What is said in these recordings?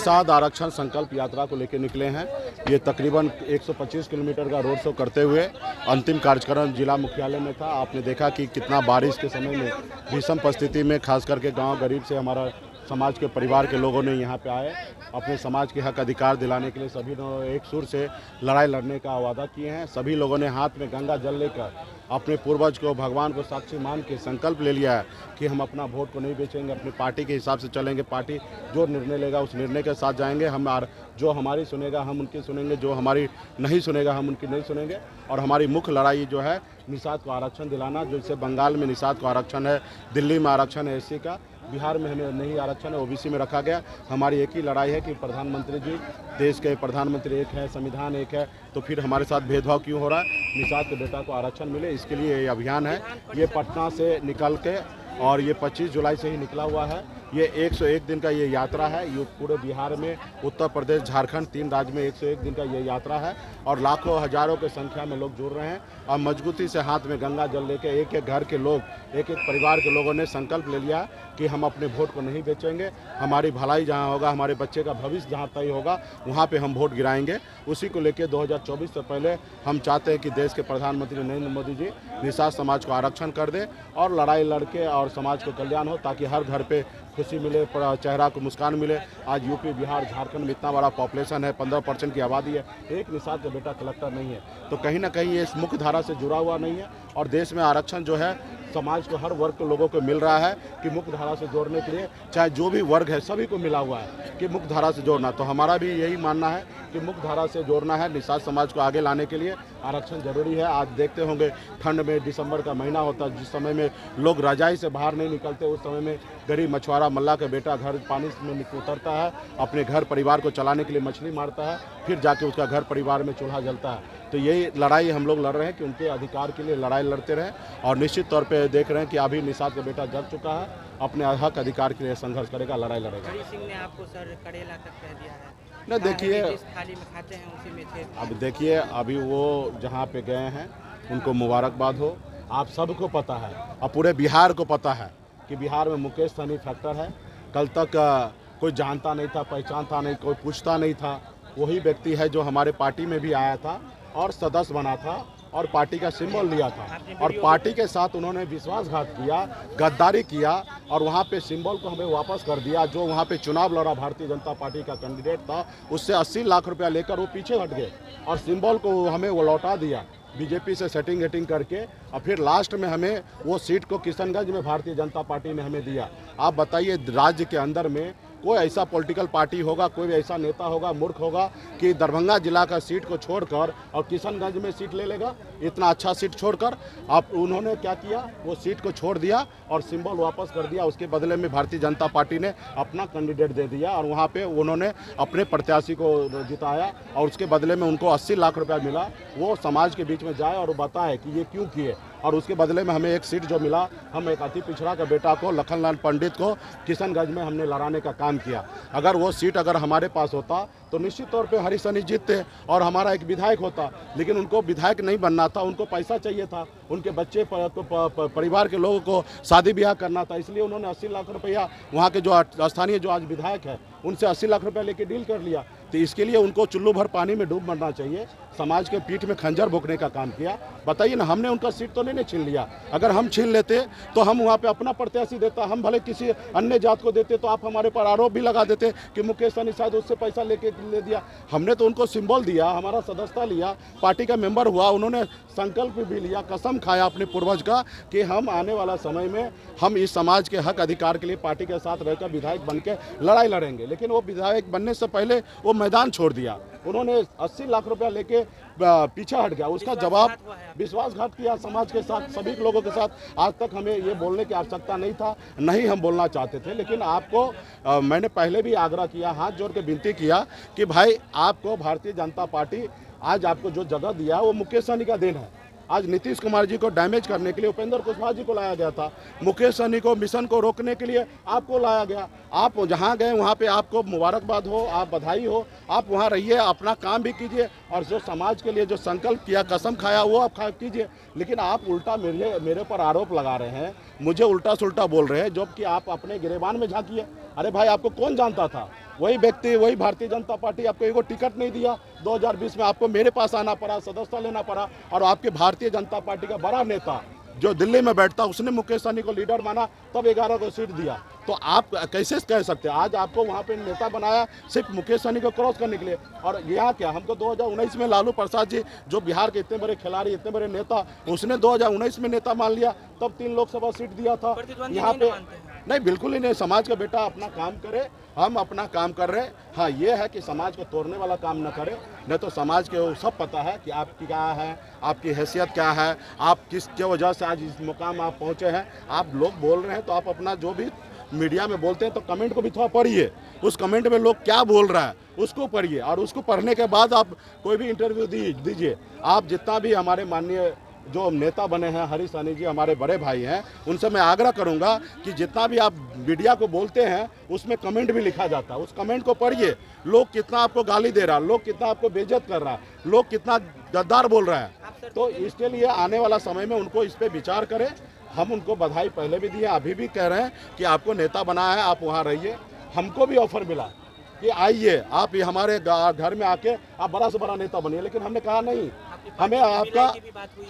निषाद आरक्षण संकल्प यात्रा को लेकर निकले हैं। ये तकरीबन 125 किलोमीटर का रोड शो करते हुए अंतिम कार्यक्रम जिला मुख्यालय में था। आपने देखा कि कितना बारिश के समय में भीषण परिस्थिति में खास करके गांव गरीब से हमारा समाज के परिवार के लोगों ने यहाँ पे आए अपने समाज के हक अधिकार दिलाने के लिए सभी ने एक सुर से लड़ाई लड़ने का वादा किए हैं। सभी लोगों ने हाथ में गंगा जल लेकर अपने पूर्वज को भगवान को साक्षी मान के संकल्प ले लिया है कि हम अपना वोट को नहीं बेचेंगे, अपनी पार्टी के हिसाब से चलेंगे। पार्टी जो निर्णय लेगा उस निर्णय के साथ जाएंगे। हम जो हमारी सुनेगा हम उनकी सुनेंगे, जो हमारी नहीं सुनेगा हम उनकी नहीं सुनेंगे। और हमारी मुख्य लड़ाई जो है निषाद को आरक्षण दिलाना। जैसे बंगाल में निषाद को आरक्षण है, दिल्ली में आरक्षण है एससी का, बिहार में हमें नहीं आरक्षण है, ओबीसी में रखा गया। हमारी एक ही लड़ाई है कि प्रधानमंत्री जी, देश के प्रधानमंत्री एक है, संविधान एक है, तो फिर हमारे साथ भेदभाव क्यों हो रहा है। निषाद के बेटा को आरक्षण मिले, इसके लिए ये अभियान है। ये पटना से निकल के और ये 25 जुलाई से ही निकला हुआ है। ये 101 दिन का ये यात्रा है। ये पूरे बिहार में, उत्तर प्रदेश, झारखंड, 3 राज्य में 101 दिन का ये यात्रा है और लाखों हजारों की संख्या में लोग जुड़ रहे हैं। और मजबूती से हाथ में गंगा जल लेके एक एक घर के लोग, एक एक परिवार के लोगों ने संकल्प ले लिया कि हम अपने वोट को नहीं बेचेंगे। हमारी भलाई जहाँ होगा, हमारे बच्चे का भविष्य जहाँ तय होगा, वहाँ पे हम वोट गिराएंगे। उसी को लेकर 2024 से पहले हम चाहते हैं कि देश के प्रधानमंत्री नरेंद्र मोदी जी निषाद समाज को आरक्षण कर दें और लड़ाई लड़के और समाज को कल्याण हो, ताकि हर घर पे खुशी मिले, चेहरा को मुस्कान मिले। आज यूपी, बिहार, झारखंड में इतना बड़ा पॉपुलेशन है, 15% की आबादी है, एक निषाद का बेटा कलेक्टर नहीं है, तो कहीं ना कहीं ये इस मुख्य धारा से जुड़ा हुआ नहीं है। और देश में आरक्षण जो है समाज को, हर वर्ग के लोगों को मिल रहा है कि मुख्य धारा से जोड़ने के लिए, चाहे जो भी वर्ग है सभी को मिला हुआ है कि मुख्य धारा से जोड़ना। तो हमारा भी यही मानना है कि मुख्य धारा से जोड़ना है। निषाद समाज को आगे लाने के लिए आरक्षण जरूरी है। आज देखते होंगे ठंड में, दिसंबर का महीना होता है, जिस समय में लोग रजाई से बाहर नहीं निकलते, उस समय में गरीब मछुआरा मल्ला का बेटा घर पानी में उतरता है, अपने घर परिवार को चलाने के लिए मछली मारता है, फिर जाके उसका घर परिवार में चूल्हा जलता है। तो यही लड़ाई हम लोग लड़ रहे हैं कि उनके अधिकार के लिए लड़ाई लड़ते रहें। और निश्चित तौर पे देख रहे हैं कि अभी निषाद का बेटा जग चुका है, अपने हक अधिकार के लिए संघर्ष करेगा, लड़ाई लड़ेगा। हरी सिंह ने आपको सर करेला तक कह दिया है। न देखिए, जिस थाली में खाते हैं उसी में थे। अब देखिए, अभी वो जहाँ पे गए हैं उनको मुबारकबाद हो। आप सबको पता है और पूरे बिहार को पता है कि बिहार में मुकेश सहनी फैक्टर है। कल तक कोई जानता नहीं था, पहचानता नहीं, कोई पूछता नहीं था। वही व्यक्ति है जो हमारे पार्टी में भी आया था और सदस्य बना था और पार्टी का सिंबल लिया था, और पार्टी के साथ उन्होंने विश्वासघात किया, गद्दारी किया और वहाँ पे सिंबल को हमें वापस कर दिया। जो वहाँ पे चुनाव लड़ा भारतीय जनता पार्टी का कैंडिडेट था, उससे 80 लाख रुपया लेकर वो पीछे हट गए और सिंबल को हमें वो लौटा दिया बीजेपी से सेटिंग वेटिंग करके। और फिर लास्ट में हमें वो सीट को किशनगंज में भारतीय जनता पार्टी ने हमें दिया। आप बताइए, राज्य के अंदर में कोई ऐसा पॉलिटिकल पार्टी होगा, कोई ऐसा नेता होगा, मूर्ख होगा कि दरभंगा जिला का सीट को छोड़कर और किशनगंज में सीट ले लेगा, इतना अच्छा सीट छोड़कर। अब उन्होंने क्या किया, वो सीट को छोड़ दिया और सिंबल वापस कर दिया। उसके बदले में भारतीय जनता पार्टी ने अपना कैंडिडेट दे दिया और वहाँ पे उन्होंने अपने प्रत्याशी को जिताया और उसके बदले में उनको 80 लाख रुपया मिला। वो समाज के बीच में जाए और बताए कि ये क्यों किए, और उसके बदले में हमें एक सीट जो मिला, हम एक अति पिछड़ा का बेटा को, लखनलाल पंडित को किशनगंज में हमने लड़ाने का काम किया। अगर वो सीट अगर हमारे पास होता तो निश्चित तौर पे हरी सनी जीतते और हमारा एक विधायक होता। लेकिन उनको विधायक नहीं बनना था, उनको पैसा चाहिए था, उनके बच्चे परिवार के लोगों को शादी ब्याह करना था, इसलिए उन्होंने 80 लाख रुपया वहाँ के जो स्थानीय जो आज विधायक है उनसे 80 लाख रुपया लेके डील कर लिया। तो इसके लिए उनको चुल्लू भर पानी में डूब मरना चाहिए। समाज के पीठ में खंजर भोंकने का काम किया। बताइए ना, हमने उनका सीट तो नहीं छीन लिया। अगर हम छीन लेते तो हम वहाँ पे अपना प्रत्याशी देता, हम भले किसी अन्य जात को देते तो आप हमारे पर आरोप भी लगा देते कि मुकेश सहनी शायद उससे पैसा लेके ले दिया। हमने तो उनको सिंबल दिया, हमारा सदस्यता लिया, पार्टी का मेंबर हुआ, उन्होंने संकल्प भी लिया, कसम खाया अपने पूर्वज का कि हम आने वाला समय में हम इस समाज के हक अधिकार के लिए पार्टी के साथ रहकर विधायक बन के लड़ाई लड़ेंगे। लेकिन वो विधायक बनने से पहले वो मैदान छोड़ दिया। उन्होंने 80 लाख रुपया लेके पीछे हट गया। उसका जवाब विश्वासघात किया समाज के साथ, सभी लोगों के साथ। आज तक हमें ये बोलने की आवश्यकता नहीं था, नहीं हम बोलना चाहते थे। लेकिन आपको मैंने पहले भी आग्रह किया, हाथ जोड़ के विनती किया कि भाई आपको भारतीय जनता पार्टी आज आपको जो जगह दिया वो मुकेश सहनी का देन है। आज नीतीश कुमार जी को डैमेज करने के लिए उपेंद्र कुशवाहा जी को लाया गया था, मुकेश सहनी को मिशन को रोकने के लिए आपको लाया गया। आप जहां गए वहां पे आपको मुबारकबाद हो, आप बधाई हो, आप वहां रहिए, अपना काम भी कीजिए और जो समाज के लिए जो संकल्प किया, कसम खाया, वो आप कीजिए। लेकिन आप उल्टा मेरे पर आरोप लगा रहे हैं, मुझे उल्टा सुल्टा बोल रहे हैं, जबकि आप अपने गिरेबान में झांकिए। अरे भाई, आपको कौन जानता था? वही व्यक्ति, वही भारतीय जनता पार्टी आपको एगो टिकट नहीं दिया। 2020 में आपको मेरे पास आना पड़ा, सदस्यता लेना पड़ा, और आपके भारतीय जनता पार्टी का बड़ा नेता जो दिल्ली में बैठता उसने मुकेश सहनी को लीडर माना, तब 11 को सीट दिया। तो आप कैसे कह सकते हैं आज आपको वहाँ पे नेता बनाया सिर्फ मुकेश सहनी को क्रॉस करने के लिए? और यहाँ क्या हमको 2019 में लालू प्रसाद जी जो बिहार के इतने बड़े खिलाड़ी, इतने बड़े नेता, उसने 2019 में नेता मान लिया, तब 3 लोकसभा सीट दिया था। यहाँ पे नहीं, बिल्कुल ही नहीं। समाज का बेटा अपना काम करे, हम अपना काम कर रहे हैं। हाँ, ये है कि समाज को तोड़ने वाला काम न करे, नहीं तो समाज के सब पता है कि आपकी क्या है, आपकी हैसियत क्या है, आप किस क्या वजह से आज इस मुकाम आप पहुँचे हैं। आप लोग बोल रहे हैं तो आप अपना जो भी मीडिया में बोलते हैं तो कमेंट को भी थोड़ा पढ़िए, उस कमेंट में लोग क्या बोल रहा है उसको पढ़िए, और उसको पढ़ने के बाद आप कोई भी इंटरव्यू दीजिए। आप जितना भी हमारे माननीय जो नेता बने हैं, हरीश सहनी जी हमारे बड़े भाई हैं, उनसे मैं आग्रह करूंगा कि जितना भी आप मीडिया को बोलते हैं उसमें कमेंट भी लिखा जाता है, उस कमेंट को पढ़िए। लोग कितना आपको गाली दे रहा है, लोग कितना आपको बेइज्जत कर रहा है, लोग कितना गद्दार बोल रहा है। तो इसके लिए आने वाला समय में उनको इस पर विचार करें। हम उनको बधाई पहले भी दिए, अभी भी कह रहे हैं कि आपको नेता बनाया है, आप वहाँ रहिए। हमको भी ऑफर मिला कि आइए आप ये हमारे घर में आके आप बड़ा से बड़ा नेता बनिए, लेकिन हमने कहा नहीं,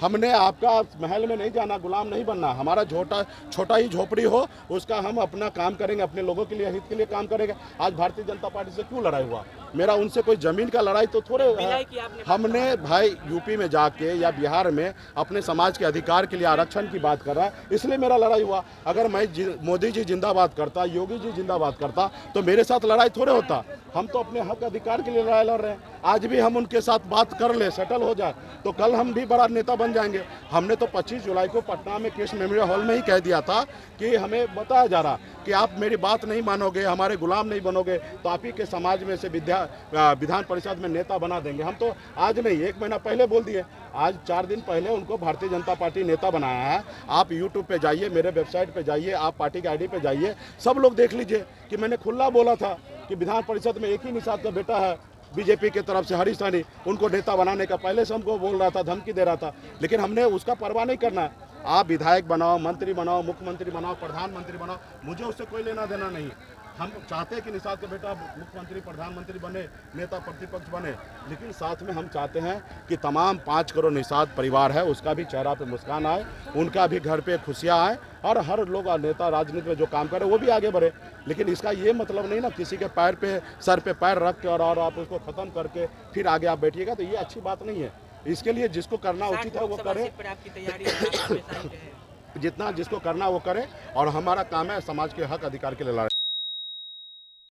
हमने आपका महल में नहीं जाना, गुलाम नहीं बनना। हमारा छोटा ही झोपड़ी हो, उसका हम अपना काम करेंगे, अपने लोगों के लिए, हित के लिए काम करेंगे। आज भारतीय जनता पार्टी से क्यों लड़ाई हुआ? मेरा उनसे कोई जमीन का लड़ाई तो थोड़े है। हमने भाई यूपी में जाके या बिहार में अपने समाज के अधिकार के लिए आरक्षण की बात कर रहा है, इसलिए मेरा लड़ाई हुआ। अगर मैं मोदी जी जिंदाबाद करता, योगी जी जिंदाबाद करता, तो मेरे साथ लड़ाई थोड़े होता। हम तो अपने हक अधिकार के लिए लड़ाई लड़ रहे हैं। आज भी हम उनके साथ बात कर ले, सेटल हो जाए, तो कल हम भी बड़ा नेता बन जाएंगे। हमने तो 25 जुलाई को पटना में कृष्ण मेमोरियल हॉल में ही कह दिया था कि हमें बताया जा रहा कि आप मेरी बात नहीं मानोगे, हमारे गुलाम नहीं बनोगे, तो आप ही के समाज में से विधान परिषद में नेता बना देंगे। हम तो आज नहीं, 1 महीना पहले बोल दिए। आज 4 दिन पहले उनको भारतीय जनता पार्टी नेता बनाया है। आप यूट्यूब पे जाइए, मेरे वेबसाइट पे जाइए, आप पार्टी की आईडी पे जाइए, सब लोग देख लीजिए कि मैंने खुला बोला था कि विधान परिषद में एक ही निषाद का बेटा है बीजेपी की तरफ से, हरीश सहनी, उनको नेता बनाने का पहले से हमको बोल रहा था, धमकी दे रहा था, लेकिन हमने उसका परवाह नहीं करना है। आप विधायक बनाओ, मंत्री बनाओ, मुख्यमंत्री बनाओ, प्रधानमंत्री बनाओ, मुझे उससे कोई लेना देना नहीं। हम चाहते हैं कि निषाद का बेटा मुख्यमंत्री, प्रधानमंत्री बने, नेता प्रतिपक्ष बने, लेकिन साथ में हम चाहते हैं कि तमाम 5 करोड़ निषाद परिवार है उसका भी चेहरा पे मुस्कान आए, उनका भी घर पे खुशियाँ आए, और हर लोग नेता राजनीति में जो काम करे वो भी आगे बढ़े। लेकिन इसका ये मतलब नहीं ना किसी के पैर पे, सर पे पैर रख के और आप उसको ख़त्म करके फिर आगे आप बैठिएगा, तो ये अच्छी बात नहीं है। इसके लिए जिसको करना उचित है वो करे, जितना जिसको करना वो करे, और हमारा काम है समाज के हक अधिकार के लिए लड़ाई।